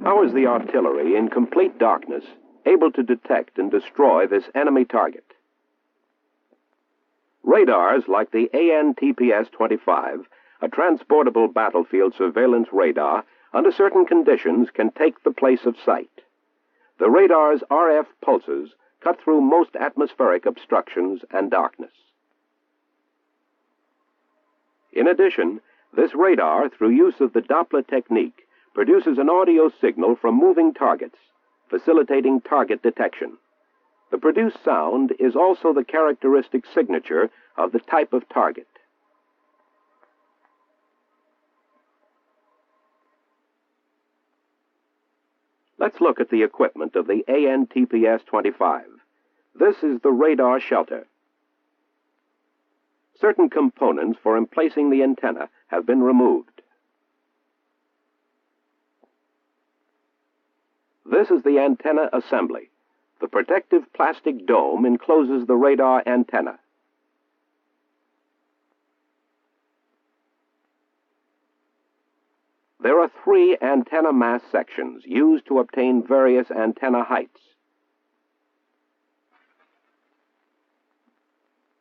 How is the artillery, in complete darkness, able to detect and destroy this enemy target? Radars like the TPS-25, a transportable battlefield surveillance radar, under certain conditions can take the place of sight. The radar's RF pulses cut through most atmospheric obstructions and darkness. In addition, this radar, through use of the Doppler technique, produces an audio signal from moving targets, facilitating target detection. The produced sound is also the characteristic signature of the type of target. Let's look at the equipment of the TPS-25. This is the radar shelter. Certain components for emplacing the antenna have been removed. This is the antenna assembly. The protective plastic dome encloses the radar antenna. There are 3 antenna mass sections used to obtain various antenna heights.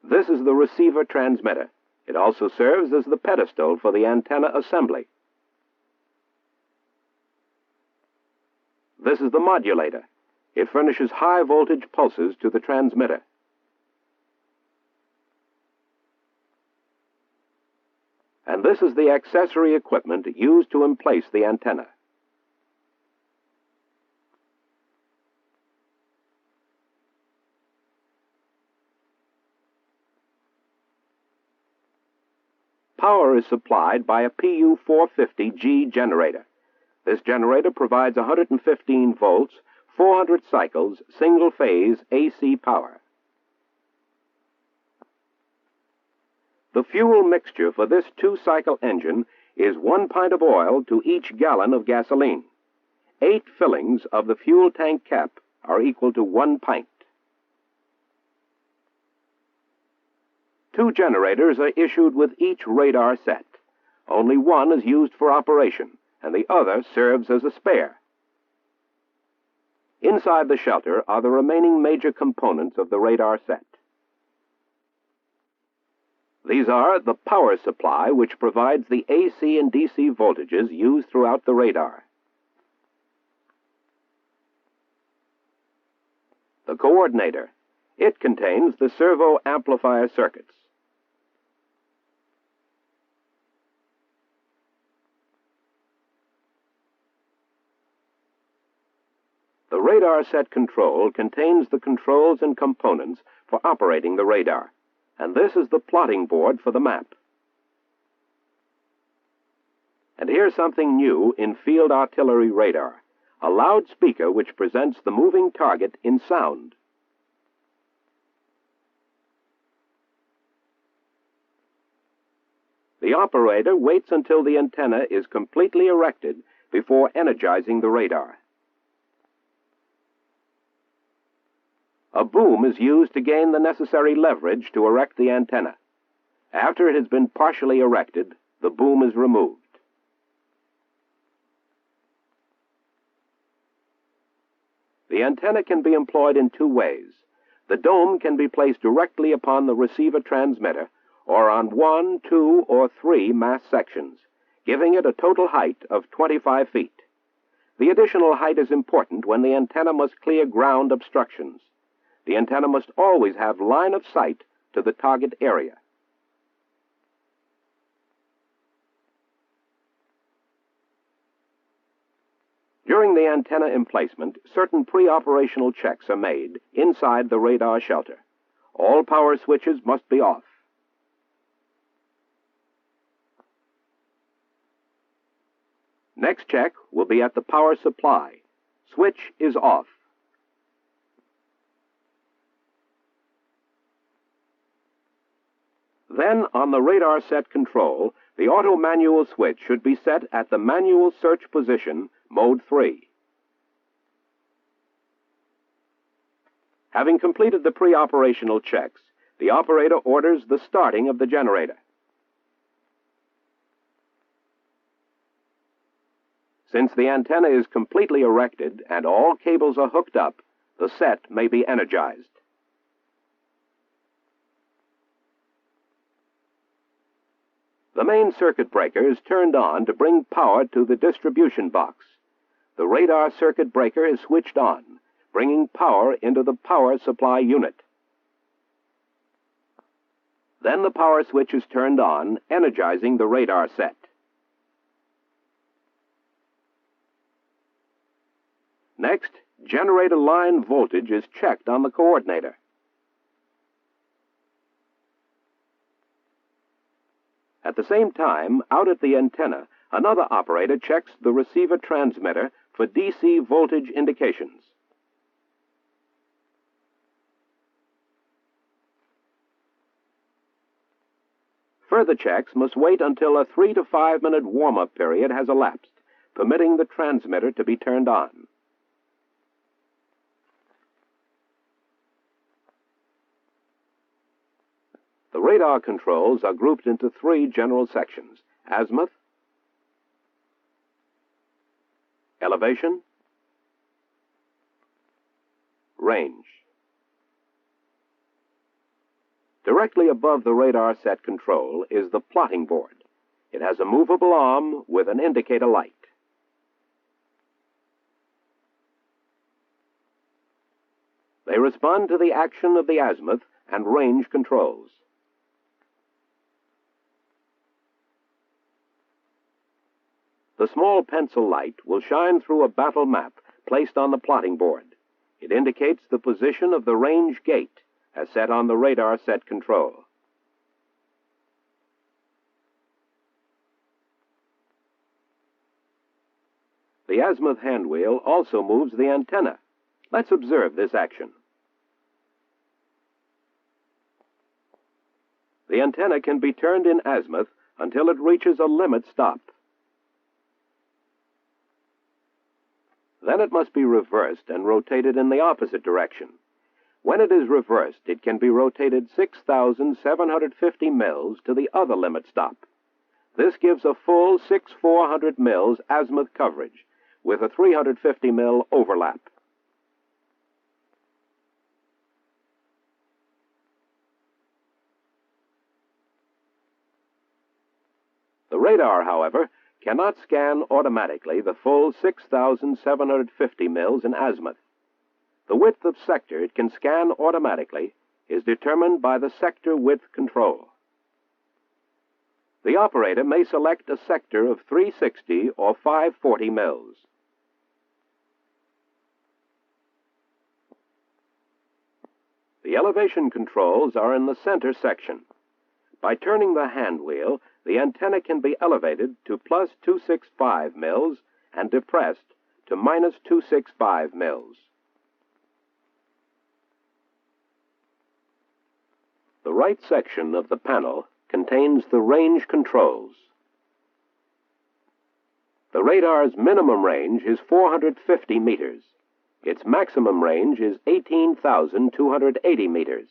This is the receiver transmitter. It also serves as the pedestal for the antenna assembly. This is the modulator. It furnishes high voltage pulses to the transmitter. And this is the accessory equipment used to emplace the antenna. Power is supplied by a PU-450G generator. This generator provides 115 volts, 400 cycles, single-phase AC power. The fuel mixture for this 2-cycle engine is 1 pint of oil to each gallon of gasoline. 8 fillings of the fuel tank cap are equal to 1 pint. 2 generators are issued with each radar set. Only one is used for operation, and the other serves as a spare. Inside the shelter are the remaining major components of the radar set. These are the power supply, which provides the AC and DC voltages used throughout the radar. The coordinator. It contains the servo amplifier circuits. The radar set control contains the controls and components for operating the radar, and this is the plotting board for the map. And here's something new in field artillery radar, a loudspeaker which presents the moving target in sound. The operator waits until the antenna is completely erected before energizing the radar. A boom is used to gain the necessary leverage to erect the antenna. After it has been partially erected, the boom is removed. The antenna can be employed in 2 ways. The dome can be placed directly upon the receiver transmitter or on 1, 2, or 3 mast sections, giving it a total height of 25 feet. The additional height is important when the antenna must clear ground obstructions. The antenna must always have line of sight to the target area. During the antenna emplacement, certain pre-operational checks are made inside the radar shelter. All power switches must be off. Next check will be at the power supply. Switch is off. Then, on the radar set control, the auto manual switch should be set at the manual search position, mode 3. Having completed the pre-operational checks, the operator orders the starting of the generator. Since the antenna is completely erected and all cables are hooked up, the set may be energized. The main circuit breaker is turned on to bring power to the distribution box. The radar circuit breaker is switched on, bringing power into the power supply unit. Then the power switch is turned on, energizing the radar set. Next, generator line voltage is checked on the coordinator. At the same time, out at the antenna, another operator checks the receiver transmitter for DC voltage indications. Further checks must wait until a 3 to 5 minute warm-up period has elapsed, permitting the transmitter to be turned on. The radar controls are grouped into 3 general sections: azimuth, elevation, range. Directly above the radar set control is the plotting board. It has a movable arm with an indicator light. They respond to the action of the azimuth and range controls. The small pencil light will shine through a battle map placed on the plotting board. It indicates the position of the range gate as set on the radar set control. The azimuth handwheel also moves the antenna. Let's observe this action. The antenna can be turned in azimuth until it reaches a limit stop. Then it must be reversed and rotated in the opposite direction. When it is reversed, it can be rotated 6,750 mils to the other limit stop. This gives a full 6,400 mils azimuth coverage with a 350 mil overlap. The radar, however, cannot scan automatically the full 6,750 mils in azimuth. The width of sector it can scan automatically is determined by the sector width control. The operator may select a sector of 360 or 540 mils. The elevation controls are in the center section. By turning the hand wheel, the antenna can be elevated to plus 265 mils and depressed to minus 265 mils. The right section of the panel contains the range controls. The radar's minimum range is 450 meters. Its maximum range is 18,280 meters.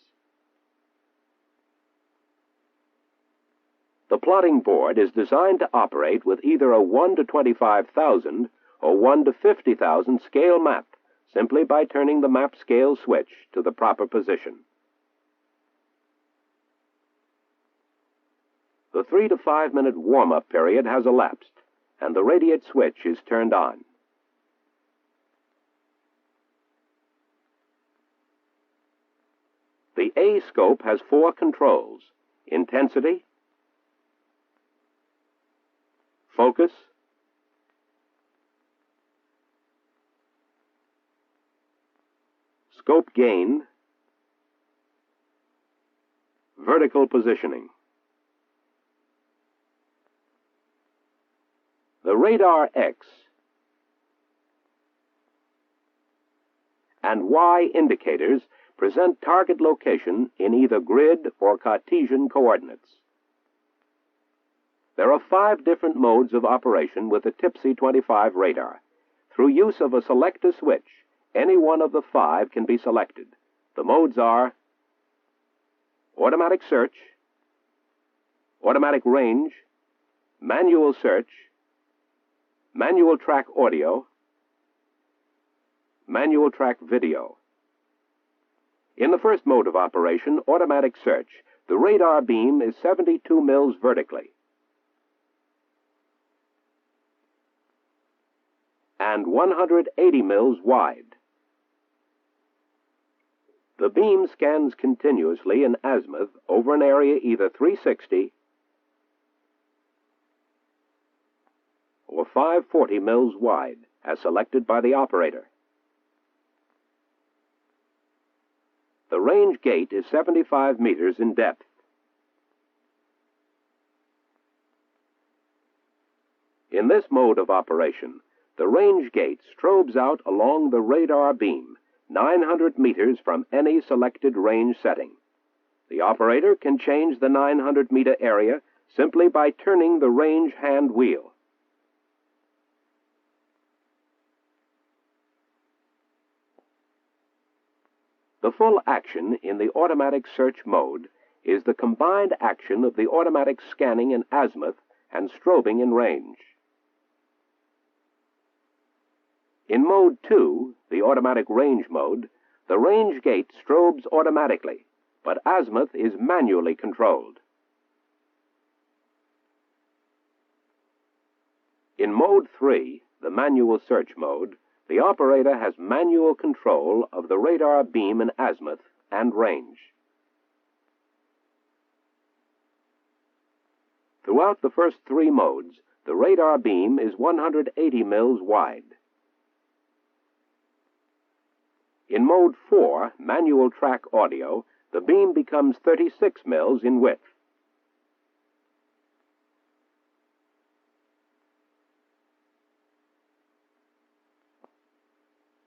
The plotting board is designed to operate with either a 1 to 25,000 or 1 to 50,000 scale map, simply by turning the map scale switch to the proper position. The 3 to 5 minute warm-up period has elapsed, and the radiate switch is turned on. The A scope has 4 controls: intensity, focus, scope gain, vertical positioning. The radar X and Y indicators present target location in either grid or Cartesian coordinates. There are 5 different modes of operation with the TPS-25 radar. Through use of a selector switch, any one of the 5 can be selected. The modes are automatic search, automatic range, manual search, manual track audio, manual track video. In the first mode of operation, automatic search, the radar beam is 72 mils vertically and 180 mils wide. The beam scans continuously in azimuth over an area either 360 or 540 mils wide, as selected by the operator. The range gate is 75 meters in depth. In this mode of operation, the range gate strobes out along the radar beam 900 meters from any selected range setting. The operator can change the 900-meter area simply by turning the range hand wheel. The full action in the automatic search mode is the combined action of the automatic scanning in azimuth and strobing in range. In Mode 2, the automatic range mode, the range gate strobes automatically, but azimuth is manually controlled. In Mode 3, the manual search mode, the operator has manual control of the radar beam in azimuth and range. Throughout the first 3 modes, the radar beam is 180 mils wide. In Mode 4, manual track audio, the beam becomes 36 mils in width.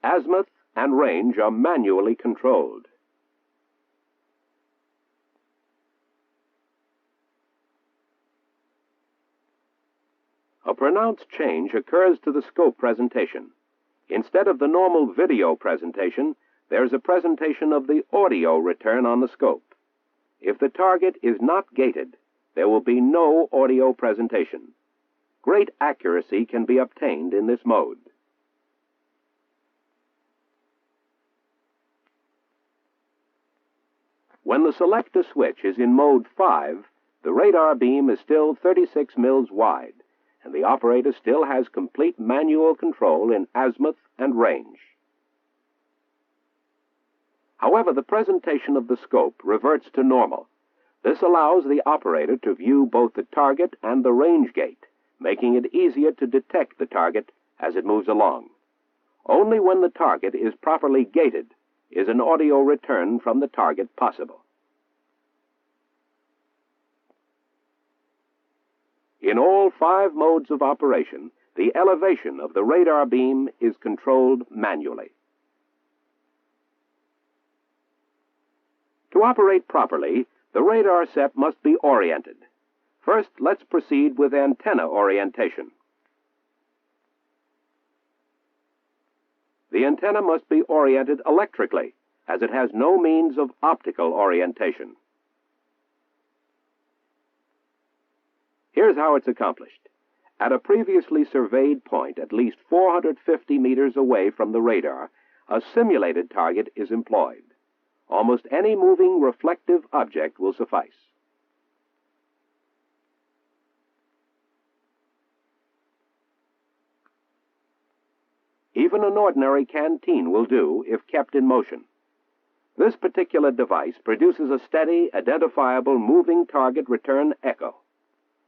Azimuth and range are manually controlled. A pronounced change occurs to the scope presentation. Instead of the normal video presentation, there is a presentation of the audio return on the scope. If the target is not gated, there will be no audio presentation. Great accuracy can be obtained in this mode. When the selector switch is in Mode 5, the radar beam is still 36 mils wide, and the operator still has complete manual control in azimuth and range. However, the presentation of the scope reverts to normal. This allows the operator to view both the target and the range gate, making it easier to detect the target as it moves along. Only when the target is properly gated is an audio return from the target possible. In all 5 modes of operation, the elevation of the radar beam is controlled manually. To operate properly, the radar set must be oriented. First, let's proceed with antenna orientation. The antenna must be oriented electrically, as it has no means of optical orientation. Here's how it's accomplished. At a previously surveyed point at least 450 meters away from the radar, a simulated target is employed. Almost any moving reflective object will suffice. Even an ordinary canteen will do if kept in motion. This particular device produces a steady, identifiable moving target return echo,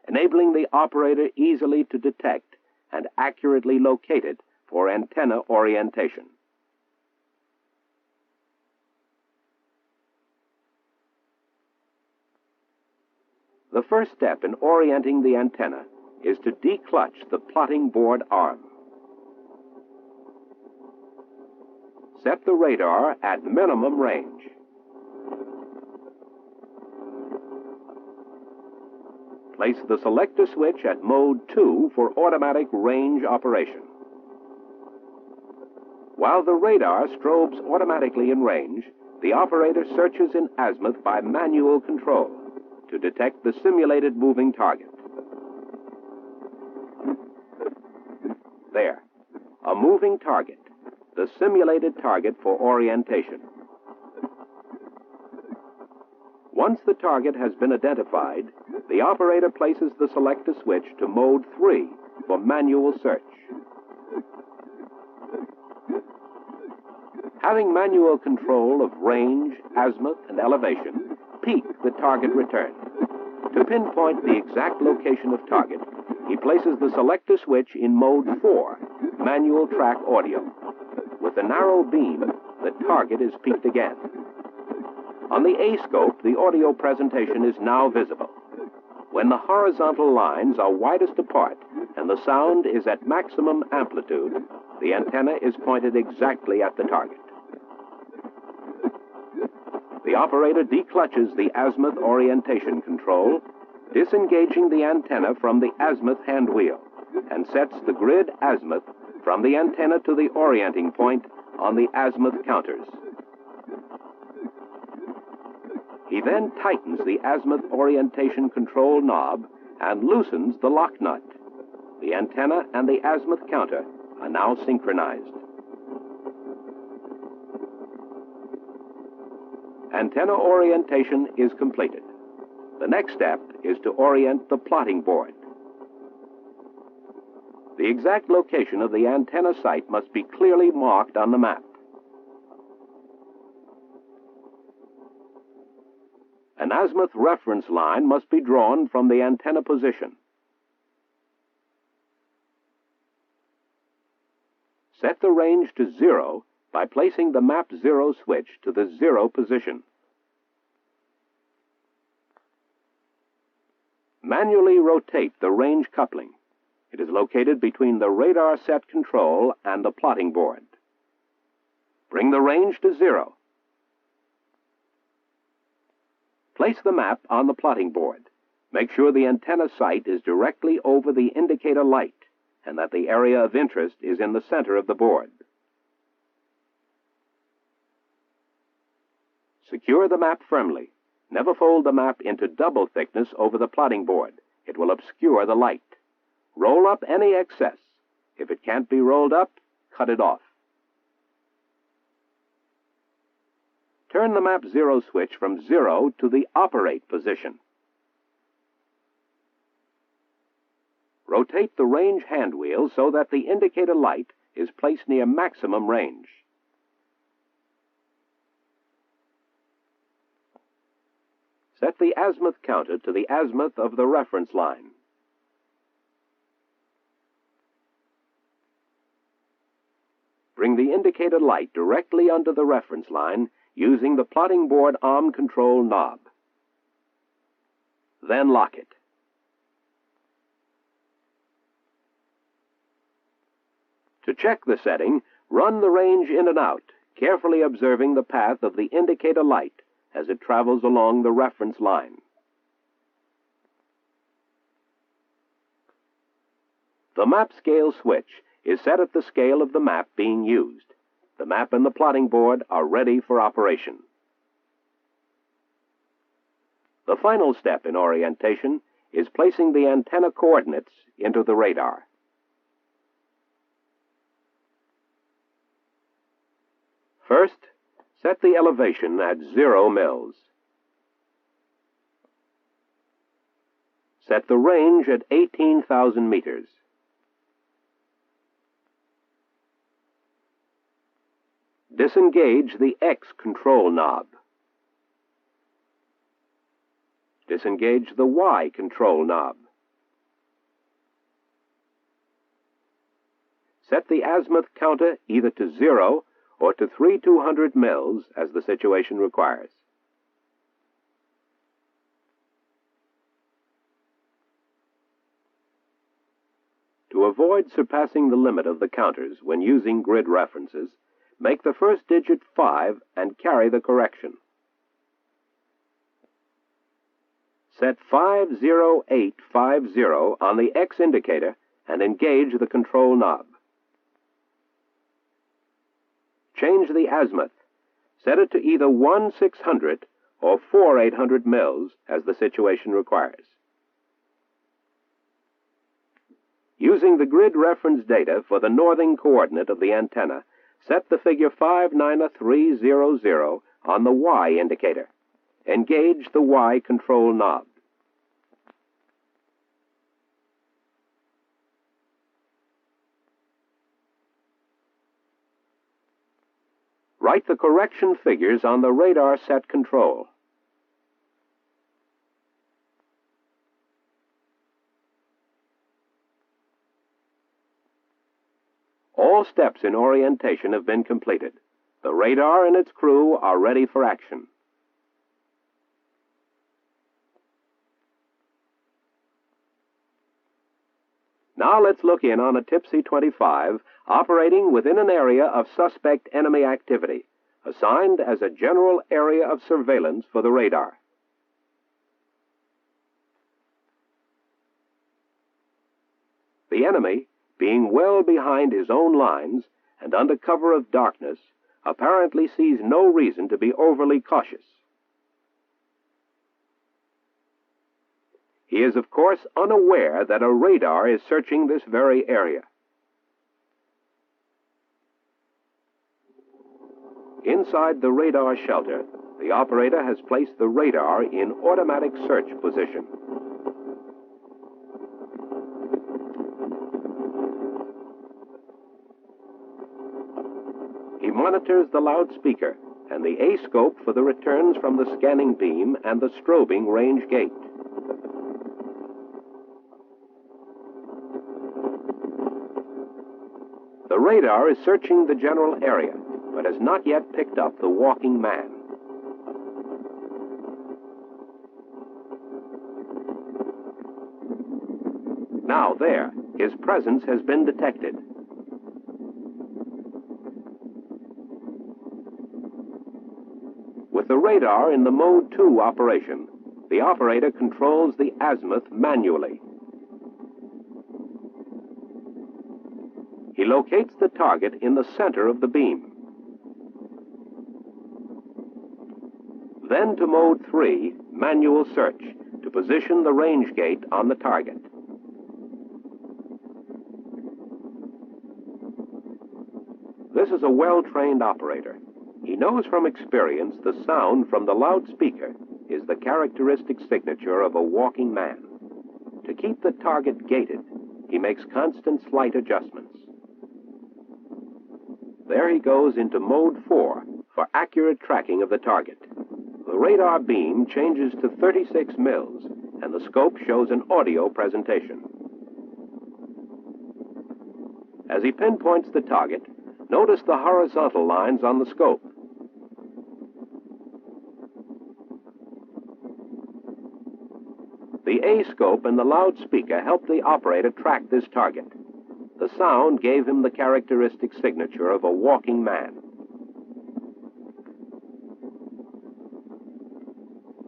enabling the operator easily to detect and accurately locate it for antenna orientation. The first step in orienting the antenna is to declutch the plotting board arm. Set the radar at minimum range. Place the selector switch at mode 2 for automatic range operation. While the radar strobes automatically in range, the operator searches in azimuth by manual control to detect the simulated moving target. There, a moving target, the simulated target for orientation. Once the target has been identified, the operator places the selector switch to mode 3 for manual search. Having manual control of range, azimuth, and elevation, peak the target return. To pinpoint the exact location of target, he places the selector switch in mode 4, manual track audio. With the narrow beam, the target is peaked again. On the A-scope, the audio presentation is now visible. When the horizontal lines are widest apart and the sound is at maximum amplitude, the antenna is pointed exactly at the target. The operator declutches the azimuth orientation control, disengaging the antenna from the azimuth hand wheel, and sets the grid azimuth from the antenna to the orienting point on the azimuth counters. He then tightens the azimuth orientation control knob and loosens the lock nut. The antenna and the azimuth counter are now synchronized. Antenna orientation is completed. The next step is to orient the plotting board. The exact location of the antenna site must be clearly marked on the map. An azimuth reference line must be drawn from the antenna position. Set the range to 0 by placing the map 0 switch to the 0 position. Manually rotate the range coupling. It is located between the radar set control and the plotting board. Bring the range to 0. Place the map on the plotting board. Make sure the antenna site is directly over the indicator light and that the area of interest is in the center of the board. Secure the map firmly. Never fold the map into double thickness over the plotting board. It will obscure the light. Roll up any excess. If it can't be rolled up, cut it off. Turn the map 0 switch from 0 to the operate position. Rotate the range hand wheel so that the indicator light is placed near maximum range. Set the azimuth counter to the azimuth of the reference line. Bring the indicator light directly under the reference line using the plotting board arm control knob. Then lock it. To check the setting, run the range in and out, carefully observing the path of the indicator light as it travels along the reference line. The map scale switch is set at the scale of the map being used. The map and the plotting board are ready for operation. The final step in orientation is placing the antenna coordinates into the radar. First, set the elevation at 0 mils. Set the range at 18,000 meters. Disengage the X control knob. Disengage the Y control knob. Set the azimuth counter either to 0 or to 3200 mils as the situation requires. To avoid surpassing the limit of the counters when using grid references, make the first digit 5 and carry the correction. Set 50850 on the X indicator and engage the control knob. Change the azimuth. Set it to either 1/600 or 4/800 mils as the situation requires. Using the grid reference data for the northing coordinate of the antenna, set the figure 59300 on the Y indicator. Engage the Y control knob. Write the correction figures on the radar set control. All steps in orientation have been completed. The radar and its crew are ready for action. Now let's look in on a Tipsy 25 operating within an area of suspect enemy activity, assigned as a general area of surveillance for the radar. The enemy, being well behind his own lines and under cover of darkness, apparently sees no reason to be overly cautious. He is, of course, unaware that a radar is searching this very area. Inside the radar shelter, the operator has placed the radar in automatic search position. He monitors the loudspeaker and the A-scope for the returns from the scanning beam and the strobing range gate. The radar is searching the general area, but has not yet picked up the walking man. Now there, his presence has been detected. With the radar in the Mode 2 operation, the operator controls the azimuth manually. He locates the target in the center of the beam. Then to Mode 3, manual search, to position the range gate on the target. This is a well-trained operator. He knows from experience the sound from the loudspeaker is the characteristic signature of a walking man. To keep the target gated, he makes constant slight adjustments. There he goes into Mode 4 for accurate tracking of the target. The radar beam changes to 36 mils, and the scope shows an audio presentation. As he pinpoints the target, notice the horizontal lines on the scope. The A-scope and the loudspeaker help the operator track this target. The sound gave him the characteristic signature of a walking man.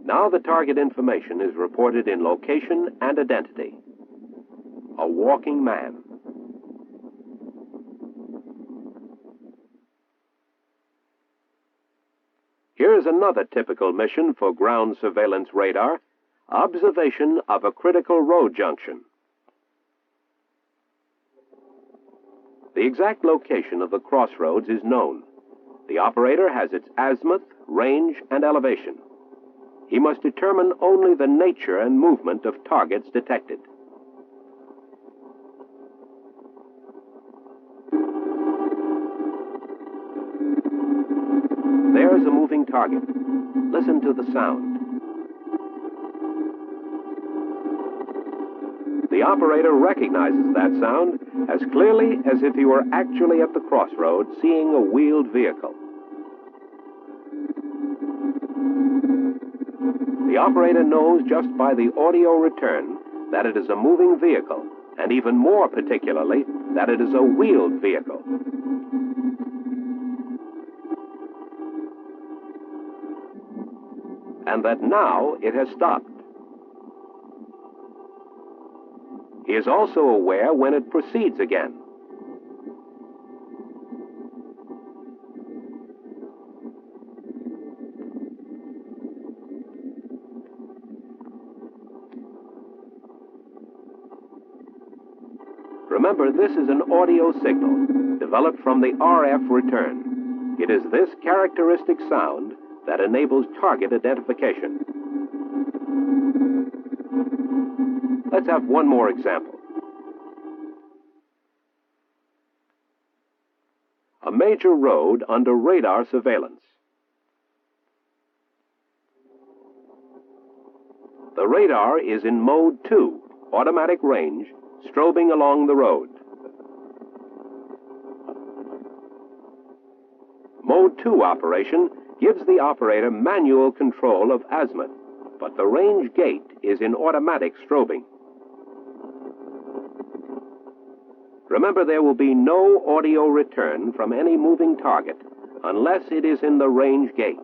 Now the target information is reported in location and identity. A walking man. Here is another typical mission for ground surveillance radar: observation of a critical road junction. The exact location of the crossroads is known. The operator has its azimuth, range, and elevation. He must determine only the nature and movement of targets detected. There's a moving target. Listen to the sound. The operator recognizes that sound as clearly as if he were actually at the crossroads seeing a wheeled vehicle. The operator knows just by the audio return that it is a moving vehicle, and even more particularly, that it is a wheeled vehicle. And that now it has stopped. He is also aware when it proceeds again. Remember, this is an audio signal developed from the RF return. It is this characteristic sound that enables target identification. Let's have one more example. A major road under radar surveillance. The radar is in mode 2, automatic range, strobing along the road. Mode 2 operation gives the operator manual control of azimuth, but the range gate is in automatic strobing. Remember, there will be no audio return from any moving target unless it is in the range gate.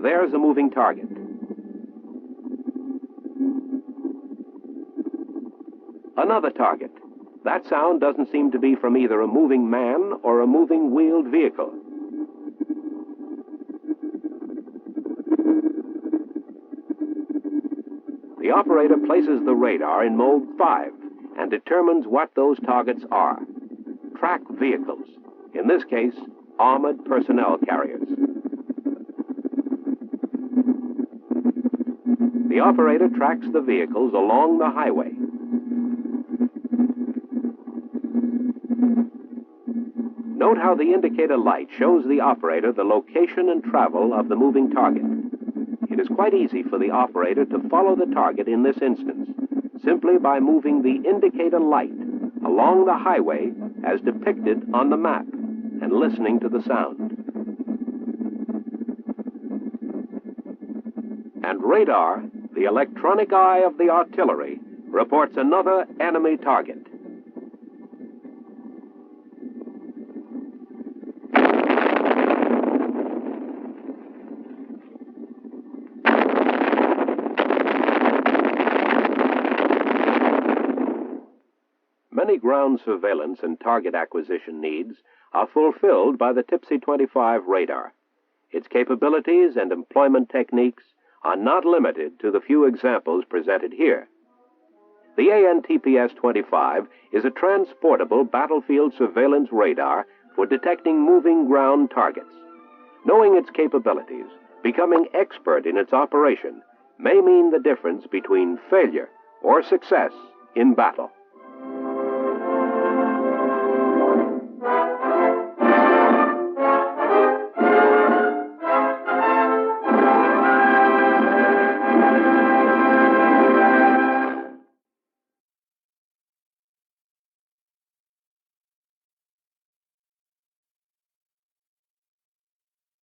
There's a moving target. Another target. That sound doesn't seem to be from either a moving man or a moving wheeled vehicle. The operator places the radar in mode 5 and determines what those targets are. Track vehicles, in this case, armored personnel carriers. The operator tracks the vehicles along the highway. Note how the indicator light shows the operator the location and travel of the moving target. It is quite easy for the operator to follow the target in this instance, simply by moving the indicator light along the highway as depicted on the map and listening to the sound. And radar, the electronic eye of the artillery, reports another enemy target. Many ground surveillance and target acquisition needs are fulfilled by the TPS-25 radar. Its capabilities and employment techniques are not limited to the few examples presented here. The AN-TPS-25 is a transportable battlefield surveillance radar for detecting moving ground targets. Knowing its capabilities, becoming expert in its operation, may mean the difference between failure or success in battle.